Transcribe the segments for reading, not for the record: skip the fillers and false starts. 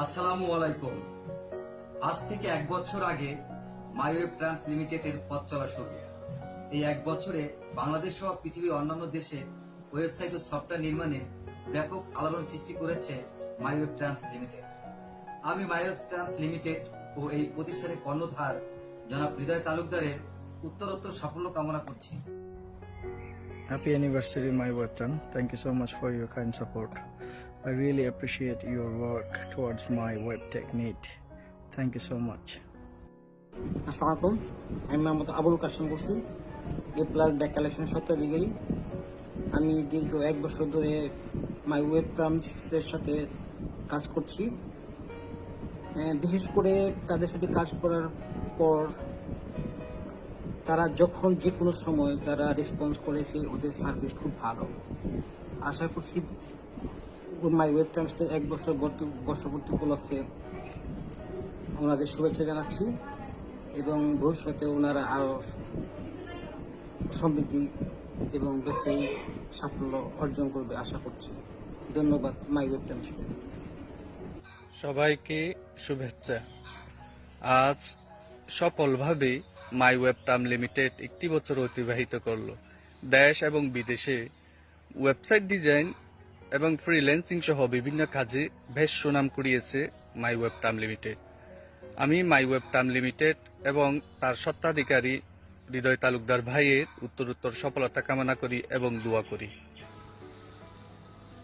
আসসালামু আলাইকুম। আজ থেকে 1 বছর আগে মাইওয়েভ ট্রান্স লিমিটেডের পথ চলা শুরু। এই 1 বছরে বাংলাদেশ সহ পৃথিবীর অন্যান্য দেশে ওয়েবসাইট ও সফটওয়্যার নির্মাণে ব্যাপক আলোড়ন সৃষ্টি করেছে মাইওয়েভ ট্রান্স লিমিটেড। আমি মাইওয়েভ ট্রান্স লিমিটেড ও এই প্রতিষ্ঠানের কর্ণধার জনাব হৃদয় তালুকদারের উত্তরোত্তর সাফল্য কামনা করছি। Happy anniversary, my Webton. Thank you so much for your kind support. I really appreciate your work towards my web tech need. Thank you so much. আসসালামু আলাইকুম, আমি মোহাম্মদ আবুল কাশেম বলছি, এ প্লাস ব্যাক কালেকশন সত্ত্বাধিকারী। আমি দীর্ঘ 1 বছর ধরে মাই ওয়েব ট্রান্সের সাথে কাজ করছি। বিশেষ করে তাদের সাথে কাজ করার পর তারা যখন যে কোনো সময় তারা রেসপন্স করেছে, ওদের সার্ভিস খুব ভালো। আশা করছি মাই ওয়েব ট্রান্সের 1 বছর বর্ষপূর্তি উপলক্ষে ওনাদের শুভেচ্ছা জানাচ্ছি এবং ভবিষ্যতে ওনারা আরও সমৃদ্ধি এবং ব্যবসায়ী সাফল্য অর্জন করবে আশা করছি। ধন্যবাদ মাই ওয়েব টাইমসকে। সবাইকে শুভেচ্ছা। আজ সফলভাবে মাই ওয়েব টার্ম লিমিটেড 1 বছর অতিবাহিত করলো। দেশ এবং বিদেশে ওয়েবসাইট ডিজাইন এবং ফ্রিল্যান্সিং সহ বিভিন্ন কাজে বেশ সুনাম কুড়িয়েছে মাই ওয়েব টার্ম লিমিটেড। আমি মাই ওয়েব টার্ম লিমিটেড এবং তার স্বত্বাধিকারী হৃদয় তালুকদার ভাইয়ের উত্তরোত্তর সফলতা কামনা করি এবং দোয়া করি।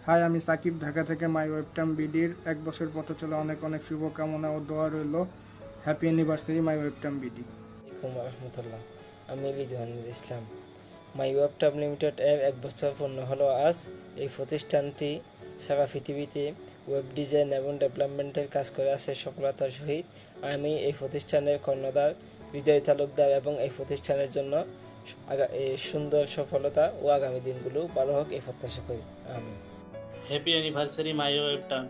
হাই, আমি সাকিব, ঢাকা থেকে মাই ওয়েবটাম বিডির 1 বছর পথ চলে অনেক অনেক শুভকামনা ও দোয়া রইল। হ্যাপি অ্যানিভার্সারি মাই ওয়েবটাম বিডি। রহমতুল্লাহ, আমি রিদওয়ানুল ইসলাম। মাই ওয়েবটাম লিমিটেড এর 1 বছর পূর্ণ হলো আজ। এই প্রতিষ্ঠানটি সারা পৃথিবীতে ওয়েব ডিজাইন এবং ডেভেলপমেন্টের কাজ করে আসছে সফলতার সহিত। আমি এই প্রতিষ্ঠানের কর্ণধার হৃদয় তালুকদার এবং এই প্রতিষ্ঠানের জন্য সুন্দর সফলতা ও আগামী দিনগুলো ভালো হোক এই প্রত্যাশা করি। আমি হ্যাপি অ্যানিভার্সারি মাই ওয়েবটাম।